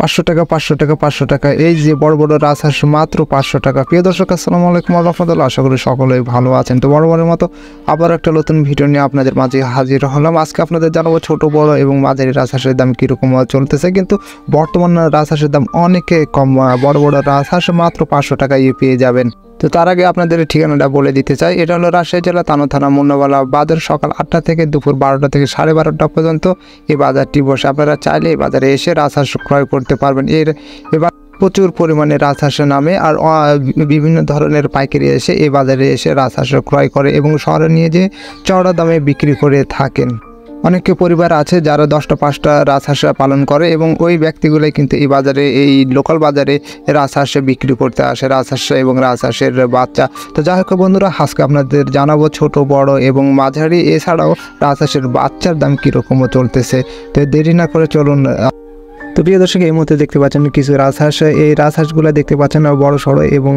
500 টাকা 500 টাকা 500 টাকা। এই যে বড় বড় রাজহাঁস মাত্র 500 টাকা। প্রিয় দর্শক আসসালামু আলাইকুম ওয়া রাহমাতুল্লাহ, আশা করি সকলেই ভালো আছেন। তো বরাবরের মতো আবার একটা নতুন ভিডিও নিয়ে আপনাদের মাঝে হাজির হলাম। আজকে আপনাদের জানাবো ছোট বড় এবং মাঝারি রাজহাঁসের দাম কীরকম চলতেছে। কিন্তু বর্তমান রাজহাঁসের দাম অনেকে কম, বড় বড় রাজহাঁস মাত্র 500 টাকায় পেয়ে যাবেন। তো তার আগে আপনাদের ঠিকানাটা বলে দিতে চাই। এটা হলো রাজশাহী জেলা তানো থানা মুন্নাবালা বাজার। সকাল 8টা থেকে দুপুর 12টা থেকে 12:30 পর্যন্ত এই বাজারটি বসে। আপনারা চাইলে এই বাজারে এসে রাজহাঁস ক্রয় করতে পারবেন। এবার প্রচুর পরিমাণে রাজহাঁস নামে আর বিভিন্ন ধরনের পাইকারি এসে এই বাজারে এসে রাজহাঁস ক্রয় করে এবং শহরে নিয়ে যেয়ে চওড়া দামে বিক্রি করে থাকেন। অনেকে পরিবার আছে যারা 10টা 5টা রাজহাঁস পালন করে এবং ওই ব্যক্তিগুলোই কিন্তু এই বাজারে, এই লোকাল বাজারে রাজহাঁস বিক্রি করতে আসে, রাজহাঁস এবং রাজহাঁসের বাচ্চা। তো যাই হোক বন্ধুরা, আজকে আপনাদের জানাবো ছোট বড় এবং মাঝারি এছাড়াও রাজহাঁসের বাচ্চার দাম কীরকম চলতেছে। তো দেরি না করে চলুন। তো প্রিয় দর্শক, এই মুহূর্তে দেখতে পাচ্ছেন কিছু রাজহাঁস। এই রাজহাঁসগুলো দেখতে পাচ্ছেন বড় সড়ো এবং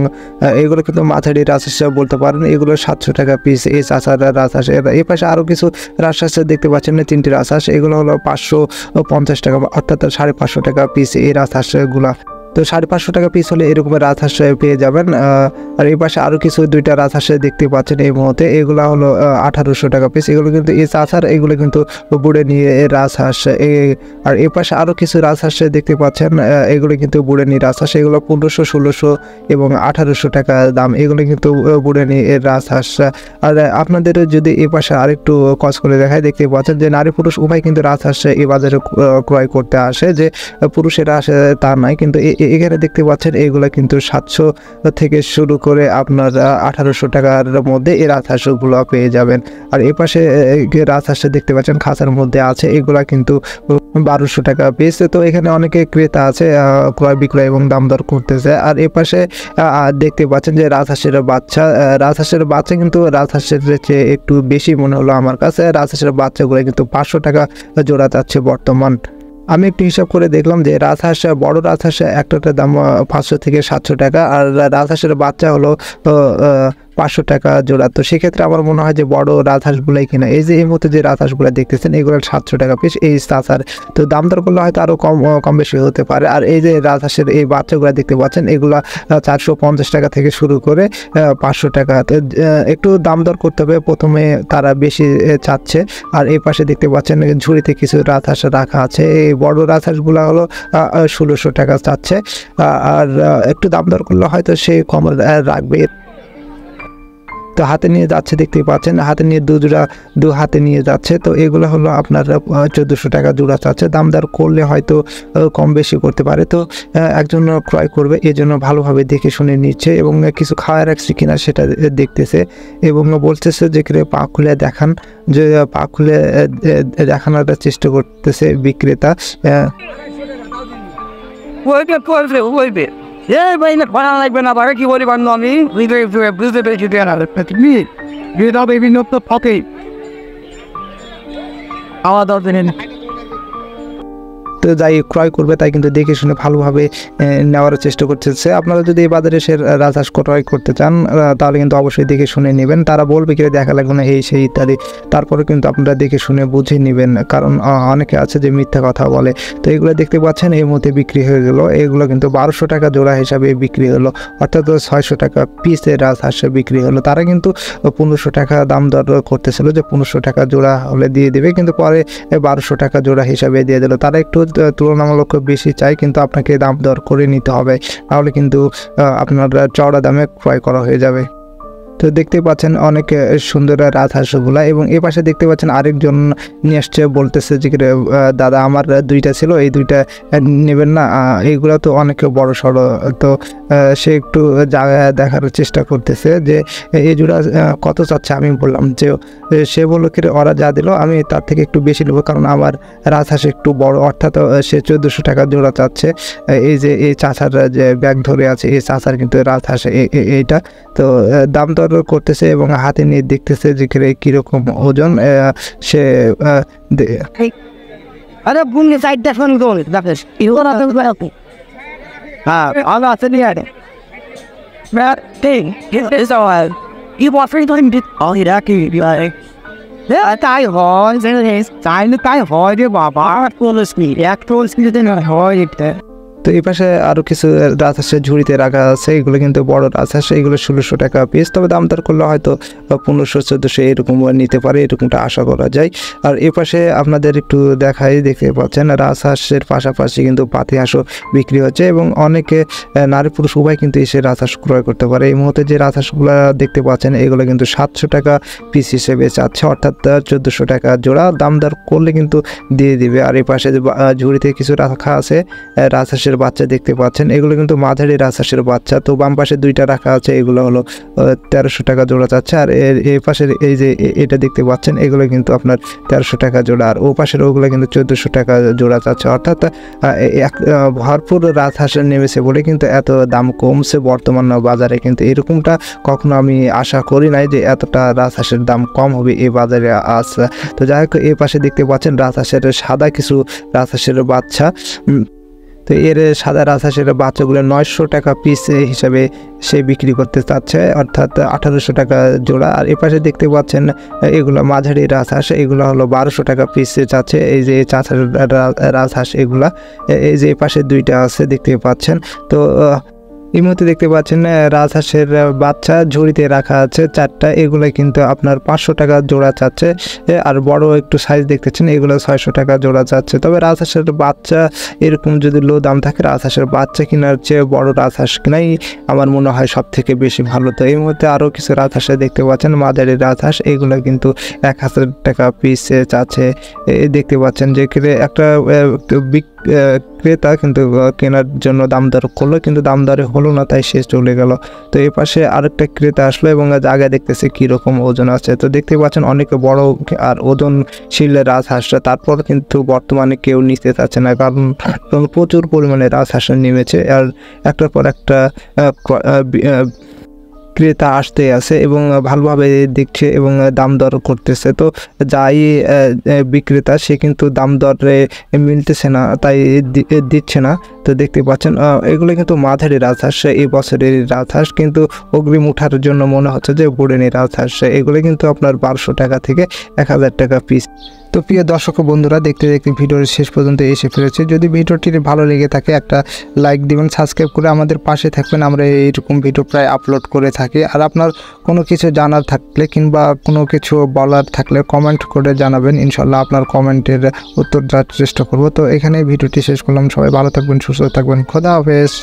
এগুলো কিন্তু মাঝারি রাজহাঁস বলতে পারেন। এগুলো 700 টাকা পিস এই চাচার রাজহাঁস। এই পাশে আরও কিছু রাজহাঁস দেখতে পাচ্ছেন, 3টি রাজহাঁস। এগুলো হলো 550 টাকা, অর্থাৎ 550 টাকা পিস এই রাজহাঁসগুলো। তো 550 টাকা পিস হলে এরকমের রাজহাঁস পেয়ে যাবেন। আর এই পাশে আরও কিছু 2টা রাজহাঁস দেখতে পাচ্ছেন এই মুহূর্তে। এগুলো হলো 1800 টাকা পিস। এগুলো কিন্তু এই চাচার, এগুলো কিন্তু বুড়ে নিয়ে রাজহাঁস। আর এই পাশে আরও কিছু রাজহাঁস দেখতে পাচ্ছেন, এগুলো কিন্তু বুড়ে নিয়ে রাজহাঁস। এগুলো 1500, 1600 এবং 1800 টাকা দাম। এগুলো কিন্তু বুড়ে নিয়ে রাজহাঁস। আর আপনাদের যদি এই পাশে আরেকটু কস করে দেখায়, দেখতে পাচ্ছেন যে নারী পুরুষ উভয় কিন্তু রাজহাঁস এই বাজারে ক্রয় করতে আসে। যে পুরুষেরা আসে তা নয়, কিন্তু এখানে দেখতে পাচ্ছেন এগুলো কিন্তু 700 থেকে শুরু করে আপনার 1800 টাকার মধ্যে এই রাজহাঁসগুলো পেয়ে যাবেন। আর এই পাশে রাজহাঁস দেখতে পাচ্ছেন খাঁচার মধ্যে আছে, এগুলা কিন্তু 1200 টাকা পিস। তো এখানে অনেকে ক্রেতা আছে, ক্রয় বিক্রয় এবং দাম দর করতেছে। আর এই পাশে দেখতে পাচ্ছেন যে রাজহাঁসের বাচ্চা কিন্তু রাজহাঁসের চেয়ে একটু বেশি মনে হলো আমার কাছে। রাজহাঁসের বাচ্চাগুলো কিন্তু 500 টাকা জোড়া যাচ্ছে বর্তমান। আমি একটু হিসাব করে দেখলাম যে রাজহাঁস, বড় রাজহাঁস একটার দাম 500 থেকে 700 টাকা, আর রাজহাঁসের বাচ্চা হলো 500 টাকা জোড়া। তো সেক্ষেত্রে আমার মনে হয় যে বড় রাজহাঁসগুলাই কিনা। এই যে এই মুহূর্তে যে রাজহাঁসগুলো দেখতেছেন, এগুলো 700 টাকা পিস এই চাচার। তো দাম দর করলে হয়তো আরও কম বেশি হতে পারে। আর এই যে রাজহাঁসের এই বাচ্চাগুলো দেখতে পাচ্ছেন, এগুলো 450 টাকা থেকে শুরু করে 500 টাকা। তো একটু দাম দর করতে হবে, প্রথমে তারা বেশি চাচ্ছে। আর এই পাশে দেখতে পাচ্ছেন ঝুড়িতে কিছু রাজহাঁস রাখা আছে। এই বড় রাজহাঁসগুলো হলো 1600 টাকা চাচ্ছে। আর একটু দাম দর করলে হয়তো সে কম রাখবে। তো হাতে নিয়ে যাচ্ছে, দেখতে পাচ্ছেন হাতে নিয়ে দু হাতে নিয়ে যাচ্ছে। তো এগুলো হলো আপনার 1400 টাকা জোড়া চাচ্ছে। দাম দর করলে হয়তো কম বেশি করতে পারে। তো একজন ক্রয় করবে, এই জন্য ভালোভাবে দেখে শুনে নিচ্ছে এবং কিছু খাওয়া রাখছে কিনা সেটা দেখতেছে এবং বলতেছে যে পা খুলে দেখান, যে পা খুলে দেখানোর চেষ্টা করতেছে বিক্রেতা। লাগবে না পারে কি বলি বান্ধব, আমি বুঝতে পেরেছি বিভিন্ন পথে খাওয়া দাওয়া। তো যাই ক্রয় করবে তাই কিন্তু দেখে শুনে ভালোভাবে নেওয়ার চেষ্টা করতেছে। আপনারা যদি এই বাজারে এসে রাজহাঁস ক্রয় করতে চান তাহলে কিন্তু অবশ্যই দেখে শুনে নেবেন। তারা বলবে কি দেখা লাগবে না এই সেই ইত্যাদি, তারপরে কিন্তু আপনারা দেখে শুনে বুঝে নেবেন, কারণ অনেকে আছে যে মিথ্যা কথা বলে। তো এগুলো দেখতে পাচ্ছেন এই মুহূর্তে বিক্রি হয়ে গেল। এগুলো কিন্তু 1200 টাকা জোড়া হিসাবে বিক্রি হলো, অর্থাৎ 600 টাকা পিসের রাজহাঁস বিক্রি হলো। তারা কিন্তু 1500 টাকা দাম দর করতেছিল যে 1500 টাকা জোড়া হলে দিয়ে দেবে, কিন্তু পরে 1200 টাকা জোড়া হিসাবে দিয়ে দিল। তারা একটু তুলনামূলক বেশি চাই, কিন্তু আপনাকে দাম দর করে নিতে হবে, তাহলে কিন্তু আপনার চওড়া দামে ক্রয় করা হয়ে যাবে। তো দেখতে পাচ্ছেন অনেক সুন্দর রাজহাঁসগুলা এবং এই পাশে দেখতে পাচ্ছেন আরেকজন নিয়ে আসছে, বলতেছে যে দাদা আমার 2টা ছিল, এই 2টা নেবেন না? এইগুলো তো অনেক বড় সড়ো। তো সে একটু জায়গা দেখার চেষ্টা করতেছে যে এই জোড়া কত চাচ্ছে। আমি বললাম যে, সে বললো কি ওরা যা দিল আমি তার থেকে একটু বেশি নেবো, কারণ আমার রাজহাঁস একটু বড়, অর্থাৎ সে 1400 টাকা জোড়া চাচ্ছে। এই যে এই চাচার যে ব্যাগ ধরে আছে, এই চাচার কিন্তু রাজহাঁস এইটা। তো দাম দর করতেছে এবং হাতে নিয়ে দেখতেছে যে কিরকম ওজন। সে আরে বুনলে সাইডটা ফোন করে দেখেস ইওরা তো হ্যাঁ আমি আছে নিয়ে আরে mat thing is all you want free time bit all হিরা কি like তাই হয় যে তাই হয় রে বাবা কোন স্পিড এক টোল স্পিডে না হয় এটা তো এই পাশে আরও কিছু রাজহাঁসের ঝুড়িতে রাখা আছে, এগুলো কিন্তু বড় রাজহাঁস, এগুলো 1600 টাকা পিস, তবে দাম দর করলে হয়তো 1500-1400 এরকম নিতে পারে, এরকমটা আশা করা যায়। আর এ পাশে আপনাদের একটু দেখতে পাচ্ছেন রাজহাঁসের পাশাপাশি কিন্তু পাতি হাঁসও বিক্রি হচ্ছে এবং অনেকে নারী পুরুষ উভয় কিন্তু এসে রাজহাঁস ক্রয় করতে পারে। এই মুহূর্তে যে রাজহাঁসগুলো দেখতে পাচ্ছেন এগুলো কিন্তু 700 টাকা পিস হিসেবে চাচ্ছে, অর্থাৎ 1400 টাকা জোড়া, দাম দর করলে কিন্তু দিয়ে দিবে। আর এই পাশে ঝুড়িতে কিছু রাখা আছে রাজহাঁসের বাচ্চা দেখতে পাচ্ছেন, এগুলো কিন্তু মাঝারি রাজহাঁসের বাচ্চা। তো বাম পাশে 2টা রাখা আছে, এগুলো হলো 1300 টাকা জোড়া চাচ্ছে। আর এই পাশের এই যে এটা দেখতে পাচ্ছেন এগুলো কিন্তু আপনার 1300 টাকা জোড়া, আর ও পাশের ওগুলো কিন্তু 1400 টাকা জোড়া চাচ্ছে, অর্থাৎ ভরপুর রাজহাঁস নেমেছে বলে কিন্তু এত দাম কমছে বর্তমান বাজারে। কিন্তু এরকমটা কখনো আমি আশা করি নাই যে এতটা রাজহাঁসের দাম কম হবে এই বাজারে আজ। তো যাই হোক, এই পাশে দেখতে পাচ্ছেন রাজহাঁসের সাদা কিছু রাজহাঁসের বাচ্চা। তো এর সাদা রাজহাঁসের বাচ্চাগুলো 900 টাকা পিস হিসাবে সে বিক্রি করতে চাচ্ছে, অর্থাৎ 1800 টাকা জোড়া। আর এ পাশে দেখতে পাচ্ছেন এগুলো মাঝারি রাজহাঁস, এগুলো হলো 1200 টাকা পিস চাচ্ছে। এই যে চাষের রাজহাঁস এগুলা, এই যে এ পাশে 2টা আছে দেখতে পাচ্ছেন। তো এই মুহূর্তে দেখতে পাচ্ছেন রাজহাঁসের বাচ্চা ঝুড়িতে রাখা আছে 4টা, এগুলো কিন্তু আপনার 500 টাকা জোড়া চাচ্ছে। আর বড় একটু সাইজ দেখতেছেন এগুলো 600 টাকা জোড়া চাচ্ছে। তবে রাজহাঁসের বাচ্চা এরকম যদি লো দাম থাকে, রাজহাঁসের বাচ্চা কেনার চেয়ে বড় রাজহাঁস কেনাই আমার মনে হয় সব থেকে বেশি ভালো। তো এই মুহূর্তে আরও কিছু রাজহাঁস দেখতে পাচ্ছেন মাঝারি রাজহাঁস, এগুলো কিন্তু 1000 টাকা পিস চাচ্ছে। দেখতে পাচ্ছেন যে একটা ক্রেতা কিন্তু কেনার জন্য দাম দর করলো, কিন্তু দাম দরে হলো না, তাই সে চলে গেল। তো এই পাশে আরেকটা ক্রেতা আসলো এবং জায়গায় দেখতেছে কীরকম ওজন আছে। তো দেখতে পাচ্ছেন অনেক বড় আর ওজনশীল রাজহাঁসটা, তারপর কিন্তু বর্তমানে কেউ নিতে চাচ্ছে না, কারণ প্রচুর পরিমাণে রাজহাঁস নেমেছে আর একটার পর একটা ক্রেতা আসতে আছে এবং ভালোভাবে দেখছে এবং দাম দর করতেছে। তো যাই বিক্রেতা সে কিন্তু দাম দরে মিলতেছে না, তাই দিচ্ছে না। তো দেখতে পাচ্ছেন এগুলো কিন্তু মাঝারি রাজহাঁস, এই বছরের রাজহাঁস, কিন্তু অগ্রিম উঠার জন্য মনে হচ্ছে যে বুড়েনি রাজহাঁস। এগুলো কিন্তু আপনার 1200 টাকা থেকে 1000 টাকা পিস। তো প্রিয় দর্শক বন্ধুরা, দেখতে দেখতে ভিডিওর শেষ পর্যন্ত এসে ফেলেছে। যদি ভিডিওটি ভালো লেগে থাকে একটা লাইক দিবেন, সাবস্ক্রাইব করে আমাদের পাশে থাকবেন। আমরা এইরকম ভিডিও প্রায় আপলোড করে থাকি। আর আপনার কোনো কিছু জানার থাকলে কিংবা কোনো কিছু বলার থাকলে কমেন্ট করে জানাবেন, ইনশাল্লাহ আপনার কমেন্টের উত্তর দেওয়ার চেষ্টা করব। তো এখানে ভিডিওটি শেষ করলাম, সবাই ভালো থাকবেন, সুস্থ থাকবেন, খোদা হাফেজ।